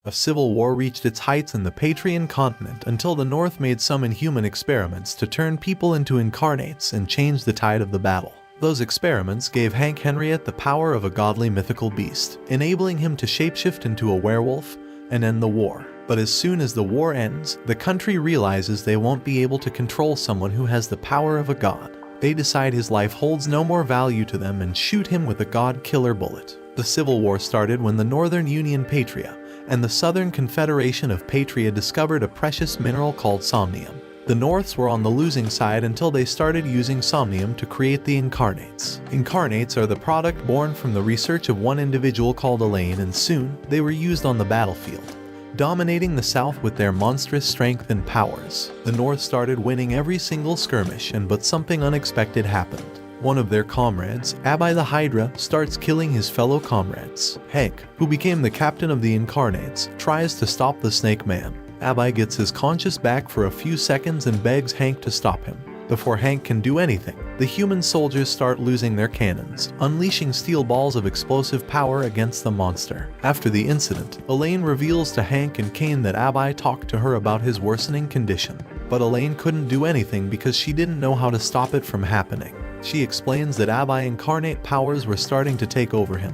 A civil war reached its heights in the Patrian continent until the North made some inhuman experiments to turn people into incarnates and change the tide of the battle. Those experiments gave Hank Henriette the power of a godly mythical beast, enabling him to shapeshift into a werewolf and end the war. But as soon as the war ends, the country realizes they won't be able to control someone who has the power of a god. They decide his life holds no more value to them and shoot him with a god-killer bullet. The Civil War started when the Northern Union Patria and the Southern Confederation of Patria discovered a precious mineral called somnium. The Norths were on the losing side until they started using somnium to create the Incarnates. Incarnates are the product born from the research of one individual called Elaine, and soon they were used on the battlefield, dominating the South with their monstrous strength and powers. The North started winning every single skirmish, but something unexpected happened. One of their comrades, Abby the Hydra, starts killing his fellow comrades. Hank, who became the captain of the Incarnates, tries to stop the Snake Man. Abby gets his conscience back for a few seconds and begs Hank to stop him. Before Hank can do anything, the human soldiers start losing their cannons, unleashing steel balls of explosive power against the monster. After the incident, Elaine reveals to Hank and Kane that Abby talked to her about his worsening condition. But Elaine couldn't do anything because she didn't know how to stop it from happening. She explains that Abby incarnate powers were starting to take over him,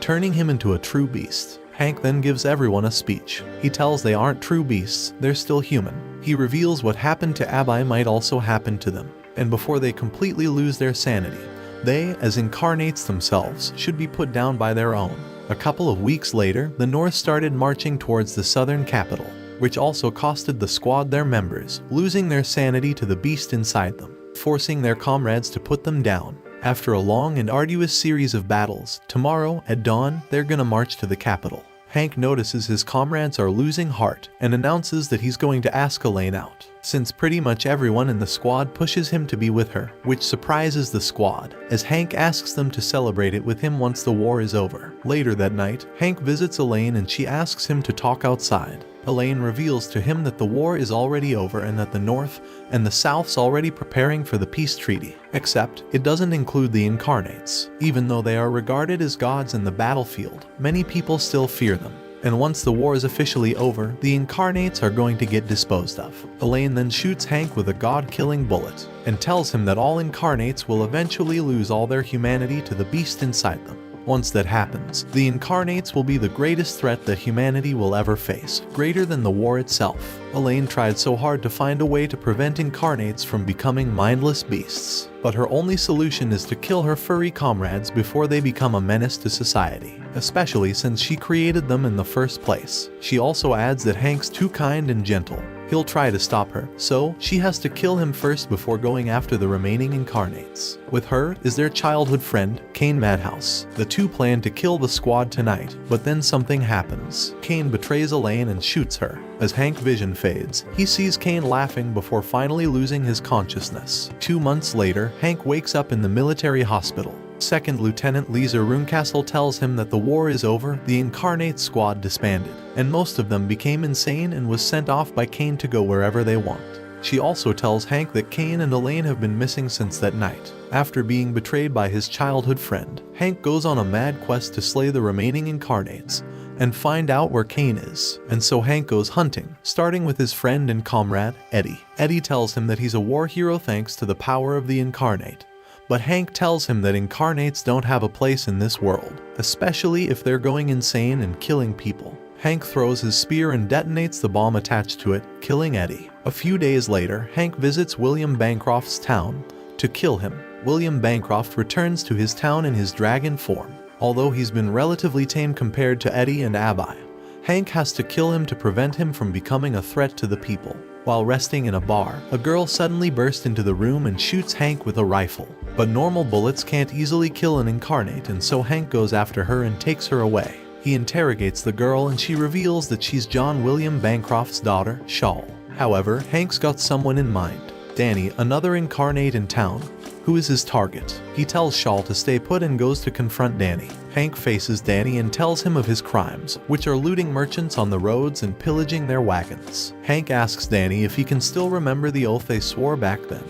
turning him into a true beast. Hank then gives everyone a speech. He tells they aren't true beasts, they're still human. He reveals what happened to Abby might also happen to them, and before they completely lose their sanity, they, as incarnates themselves, should be put down by their own. A couple of weeks later, the North started marching towards the southern capital, which also costed the squad their members, losing their sanity to the beast inside them, forcing their comrades to put them down. After a long and arduous series of battles, tomorrow at dawn, they're gonna march to the capital. Hank notices his comrades are losing heart and announces that he's going to ask Elaine out, since pretty much everyone in the squad pushes him to be with her, which surprises the squad, as Hank asks them to celebrate it with him once the war is over. Later that night, Hank visits Elaine and she asks him to talk outside. Elaine reveals to him that the war is already over and that the North and the South's already preparing for the peace treaty, except it doesn't include the Incarnates. Even though they are regarded as gods in the battlefield, many people still fear them. And once the war is officially over, the Incarnates are going to get disposed of. Elaine then shoots Hank with a god-killing bullet and tells him that all Incarnates will eventually lose all their humanity to the beast inside them. Once that happens, the Incarnates will be the greatest threat that humanity will ever face, greater than the war itself. Elaine tried so hard to find a way to prevent Incarnates from becoming mindless beasts, but her only solution is to kill her furry comrades before they become a menace to society, especially since she created them in the first place. She also adds that Hank's too kind and gentle. He'll try to stop her, so she has to kill him first before going after the remaining Incarnates. With her is their childhood friend, Kane Madhouse. The two plan to kill the squad tonight, but then something happens. Kane betrays Elaine and shoots her. As Hank's vision fades, he sees Kane laughing before finally losing his consciousness. 2 months later, Hank wakes up in the military hospital. Second Lieutenant Lisa Runcastle tells him that the war is over, the Incarnate squad disbanded, and most of them became insane and was sent off by Kane to go wherever they want. She also tells Hank that Kane and Elaine have been missing since that night. After being betrayed by his childhood friend, Hank goes on a mad quest to slay the remaining Incarnates and find out where Kane is. And so Hank goes hunting, starting with his friend and comrade, Eddie. Eddie tells him that he's a war hero thanks to the power of the Incarnate. But Hank tells him that Incarnates don't have a place in this world, especially if they're going insane and killing people. Hank throws his spear and detonates the bomb attached to it, killing Eddie. A few days later, Hank visits William Bancroft's town to kill him. William Bancroft returns to his town in his dragon form. Although he's been relatively tame compared to Eddie and Abby, Hank has to kill him to prevent him from becoming a threat to the people. While resting in a bar, a girl suddenly bursts into the room and shoots Hank with a rifle. But normal bullets can't easily kill an Incarnate, and so Hank goes after her and takes her away. He interrogates the girl and she reveals that she's John William Bancroft's daughter, Shawl. However, Hank's got someone in mind, Danny, another Incarnate in town, who is his target. He tells Shawl to stay put and goes to confront Danny. Hank faces Danny and tells him of his crimes, which are looting merchants on the roads and pillaging their wagons. Hank asks Danny if he can still remember the oath they swore back then,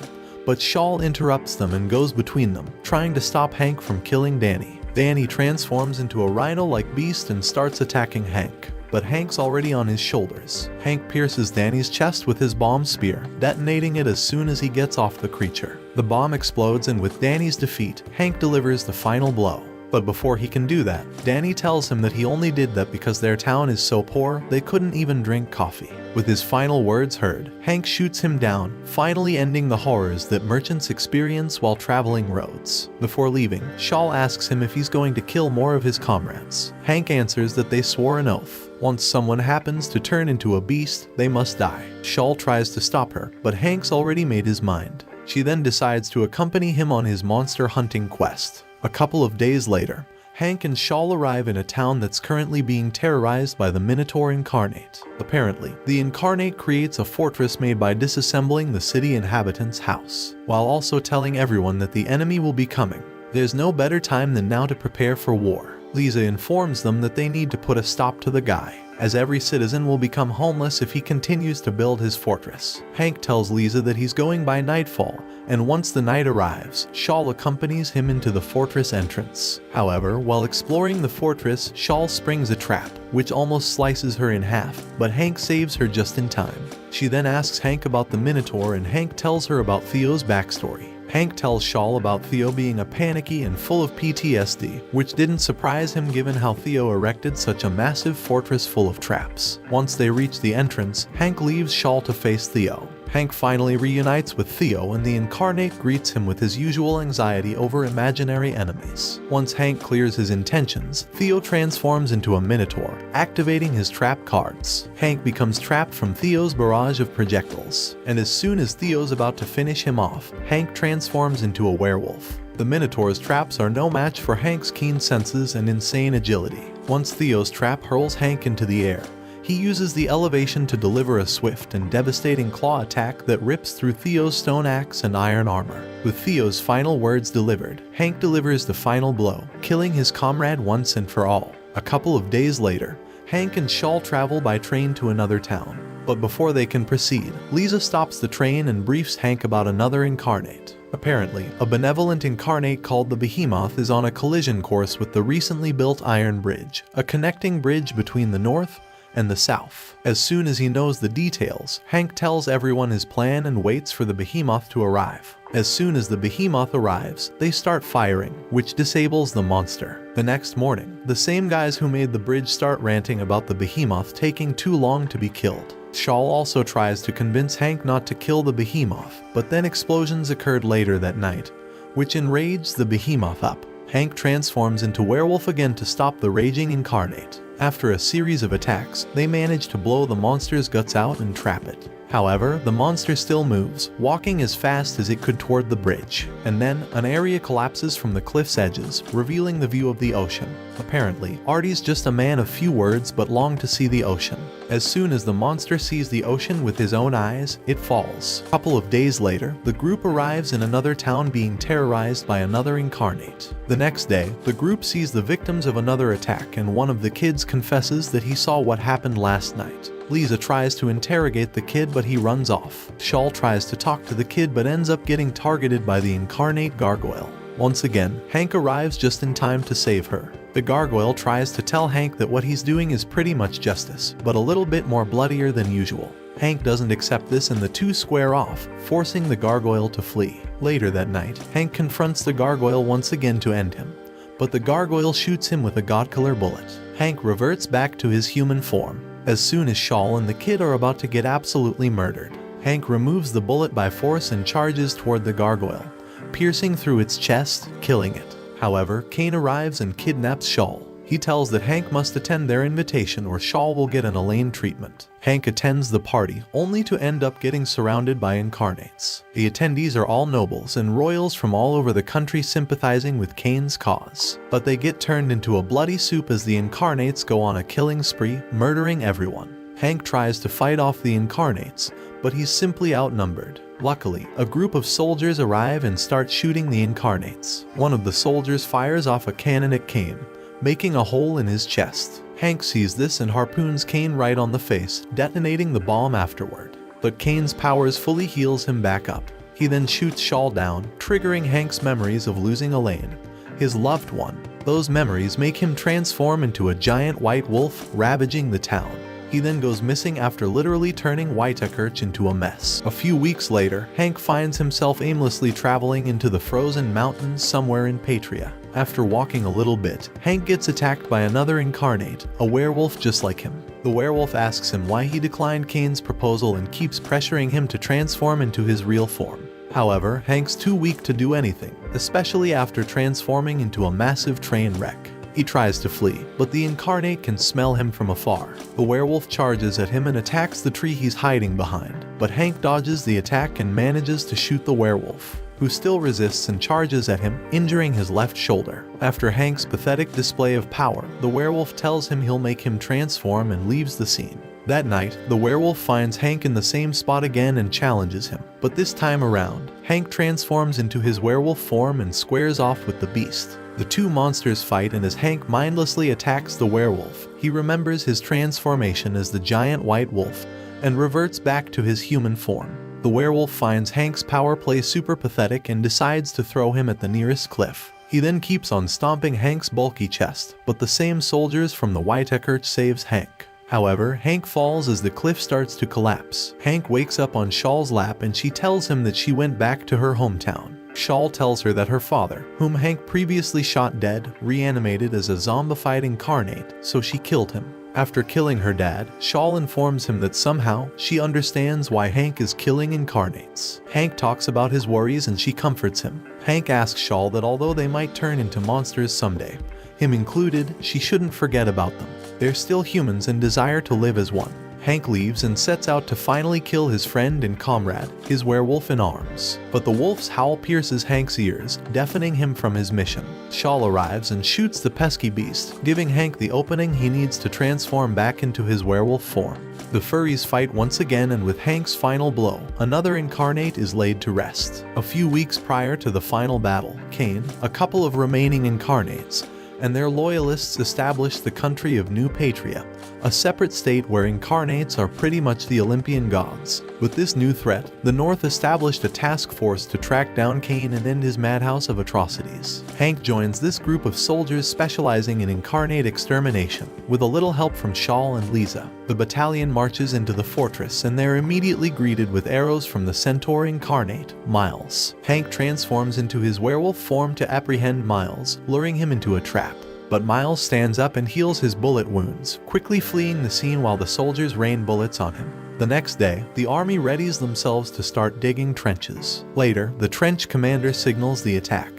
but Shawl interrupts them and goes between them, trying to stop Hank from killing Danny. Danny transforms into a rhino-like beast and starts attacking Hank. but Hank's already on his shoulders. Hank pierces Danny's chest with his bomb spear, detonating it as soon as he gets off the creature. The bomb explodes, and with Danny's defeat, Hank delivers the final blow. But before he can do that, Danny tells him that he only did that because their town is so poor they couldn't even drink coffee. With his final words heard, Hank shoots him down, finally ending the horrors that merchants experience while traveling roads. Before leaving, Shawl asks him if he's going to kill more of his comrades. Hank answers that they swore an oath. Once someone happens to turn into a beast, they must die. Shawl tries to stop her, but Hank's already made his mind. She then decides to accompany him on his monster hunting quest. A couple of days later, Hank and Shawl arrive in a town that's currently being terrorized by the Minotaur Incarnate. Apparently, the Incarnate creates a fortress made by disassembling the city inhabitants' house, while also telling everyone that the enemy will be coming. There's no better time than now to prepare for war. Lisa informs them that they need to put a stop to the guy, as every citizen will become homeless if he continues to build his fortress. Hank tells Lisa that he's going by nightfall, and once the night arrives, Shawl accompanies him into the fortress entrance. However, while exploring the fortress, Shawl springs a trap, which almost slices her in half, but Hank saves her just in time. She then asks Hank about the Minotaur, and Hank tells her about Theo's backstory. Hank tells Shawl about Theo being a panicky and full of PTSD, which didn't surprise him given how Theo erected such a massive fortress full of traps. Once they reach the entrance, Hank leaves Shawl to face Theo. Hank finally reunites with Theo, and the Incarnate greets him with his usual anxiety over imaginary enemies. Once Hank clears his intentions, Theo transforms into a Minotaur, activating his trap cards. Hank becomes trapped from Theo's barrage of projectiles, and as soon as Theo's about to finish him off, Hank transforms into a werewolf. The Minotaur's traps are no match for Hank's keen senses and insane agility. Once Theo's trap hurls Hank into the air, he uses the elevation to deliver a swift and devastating claw attack that rips through Theo's stone axe and iron armor. With Theo's final words delivered, Hank delivers the final blow, killing his comrade once and for all. A couple of days later, Hank and Shawl travel by train to another town. But before they can proceed, Lisa stops the train and briefs Hank about another Incarnate. Apparently, a benevolent Incarnate called the Behemoth is on a collision course with the recently built Iron Bridge, a connecting bridge between the north and the south. As soon as he knows the details, Hank tells everyone his plan and waits for the Behemoth to arrive. As soon as the Behemoth arrives, they start firing, which disables the monster. The next morning, the same guys who made the bridge start ranting about the Behemoth taking too long to be killed. Shawl also tries to convince Hank not to kill the Behemoth, but then explosions occurred later that night, which enraged the Behemoth up. Hank transforms into werewolf again to stop the raging Incarnate. After a series of attacks, they manage to blow the monster's guts out and trap it. However, the monster still moves, walking as fast as it could toward the bridge. And then, an area collapses from the cliff's edges, revealing the view of the ocean. Apparently, Artie's just a man of few words but longed to see the ocean. As soon as the monster sees the ocean with his own eyes, it falls. A couple of days later, the group arrives in another town being terrorized by another Incarnate. The next day, the group sees the victims of another attack, and one of the kids confesses that he saw what happened last night. Lisa tries to interrogate the kid, but he runs off. Shawl tries to talk to the kid but ends up getting targeted by the Incarnate gargoyle. Once again, Hank arrives just in time to save her. The gargoyle tries to tell Hank that what he's doing is pretty much justice, but a little bit more bloodier than usual. Hank doesn't accept this and the two square off, forcing the gargoyle to flee. Later that night, Hank confronts the gargoyle once again to end him, but the gargoyle shoots him with a god-killer bullet. Hank reverts back to his human form. As soon as Shawl and the kid are about to get absolutely murdered, Hank removes the bullet by force and charges toward the gargoyle, piercing through its chest, killing it. However, Kane arrives and kidnaps Shawl. He tells that Hank must attend their invitation or Shawl will get an Elaine treatment. Hank attends the party, only to end up getting surrounded by Incarnates. The attendees are all nobles and royals from all over the country sympathizing with Kane's cause. But they get turned into a bloody soup as the Incarnates go on a killing spree, murdering everyone. Hank tries to fight off the Incarnates, but he's simply outnumbered. Luckily, a group of soldiers arrive and start shooting the Incarnates. One of the soldiers fires off a cannon at Kane, making a hole in his chest. Hank sees this and harpoons Kane right on the face, detonating the bomb afterward. But Kane's powers fully heals him back up. He then shoots Shawl down, triggering Hank's memories of losing Elaine, his loved one, Those memories make him transform into a giant white wolf, ravaging the town. He then goes missing after literally turning Whitekirch into a mess. A few weeks later, Hank finds himself aimlessly traveling into the frozen mountains somewhere in Patria. After walking a little bit, Hank gets attacked by another incarnate, a werewolf just like him. The werewolf asks him why he declined Kane's proposal and keeps pressuring him to transform into his real form. However, Hank's too weak to do anything, especially after transforming into a massive train wreck. He tries to flee, but the incarnate can smell him from afar. The werewolf charges at him and attacks the tree he's hiding behind, but Hank dodges the attack and manages to shoot the werewolf, who still resists and charges at him, injuring his left shoulder. After Hank's pathetic display of power, the werewolf tells him he'll make him transform and leaves the scene. That night, the werewolf finds Hank in the same spot again and challenges him, but this time around, Hank transforms into his werewolf form and squares off with the beast. The two monsters fight, and as Hank mindlessly attacks the werewolf, he remembers his transformation as the giant white wolf and reverts back to his human form. The werewolf finds Hank's power play super pathetic and decides to throw him at the nearest cliff. He then keeps on stomping Hank's bulky chest, but the same soldiers from the Whitekirch saves Hank. However, Hank falls as the cliff starts to collapse. Hank wakes up on Shaw's lap and she tells him that she went back to her hometown. Shaw tells her that her father, whom Hank previously shot dead, reanimated as a zombified incarnate, so she killed him. After killing her dad, Shaw informs him that somehow she understands why Hank is killing incarnates. Hank talks about his worries and she comforts him. Hank asks Shaw that although they might turn into monsters someday, him included, she shouldn't forget about them. They're still humans and desire to live as one. Hank leaves and sets out to finally kill his friend and comrade, his werewolf in arms. But the wolf's howl pierces Hank's ears, deafening him from his mission. Shaw arrives and shoots the pesky beast, giving Hank the opening he needs to transform back into his werewolf form. The furries fight once again, and with Hank's final blow, another incarnate is laid to rest. A few weeks prior to the final battle, Kane, a couple of remaining incarnates, and their loyalists established the country of New Patria, a separate state where incarnates are pretty much the Olympian gods. With this new threat, the North established a task force to track down Kane and end his madhouse of atrocities. Hank joins this group of soldiers specializing in incarnate extermination, with a little help from Shaw and Lisa. The battalion marches into the fortress and they're immediately greeted with arrows from the centaur incarnate, Miles. Hank transforms into his werewolf form to apprehend Miles, luring him into a trap. But Miles stands up and heals his bullet wounds, quickly fleeing the scene while the soldiers rain bullets on him. The next day, the army readies themselves to start digging trenches. Later, the trench commander signals the attack,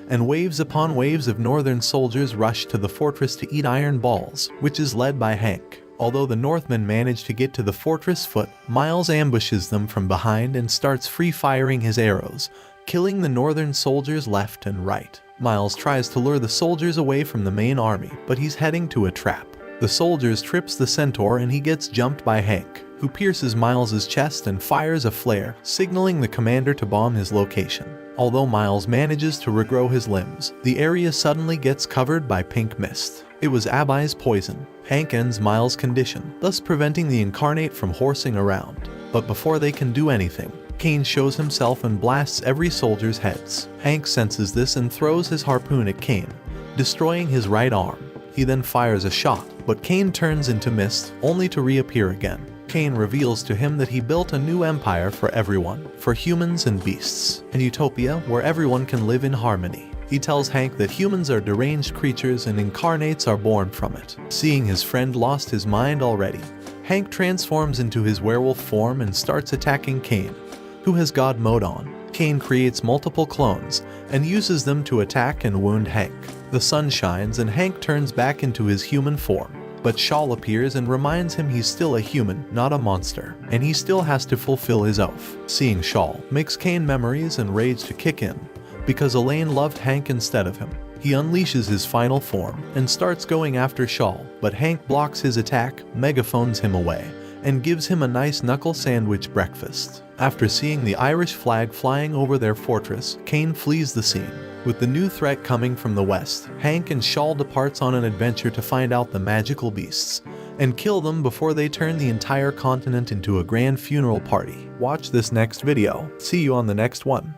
and waves upon waves of northern soldiers rush to the fortress to eat iron balls, which is led by Hank. Although the Northmen manage to get to the fortress foot, Miles ambushes them from behind and starts free-firing his arrows, killing the northern soldiers left and right. Miles tries to lure the soldiers away from the main army, but he's heading to a trap. The soldiers trips the centaur and he gets jumped by Hank, who pierces Miles's chest and fires a flare, signaling the commander to bomb his location. Although Miles manages to regrow his limbs, the area suddenly gets covered by pink mist. It was Abai's poison. Hank ends Miles' condition, thus preventing the incarnate from horsing around. But before they can do anything, Kane shows himself and blasts every soldier's heads. Hank senses this and throws his harpoon at Kane, destroying his right arm. He then fires a shot, but Kane turns into mist, only to reappear again. Kane reveals to him that he built a new empire for everyone, for humans and beasts, a utopia where everyone can live in harmony. He tells Hank that humans are deranged creatures and incarnates are born from it. Seeing his friend lost his mind already, Hank transforms into his werewolf form and starts attacking Kane, who has God mode on. Kane creates multiple clones and uses them to attack and wound Hank. The sun shines and Hank turns back into his human form, but Shaw appears and reminds him he's still a human, not a monster, and he still has to fulfill his oath. Seeing Shaw makes Kane memories and rage to kick in, because Elaine loved Hank instead of him. He unleashes his final form and starts going after Shaw, but Hank blocks his attack, megaphones him away, and gives him a nice knuckle sandwich breakfast. After seeing the Irish flag flying over their fortress, Kane flees the scene. With the new threat coming from the west, Hank and Shaw departs on an adventure to find out the magical beasts and kill them before they turn the entire continent into a grand funeral party. Watch this next video. See you on the next one.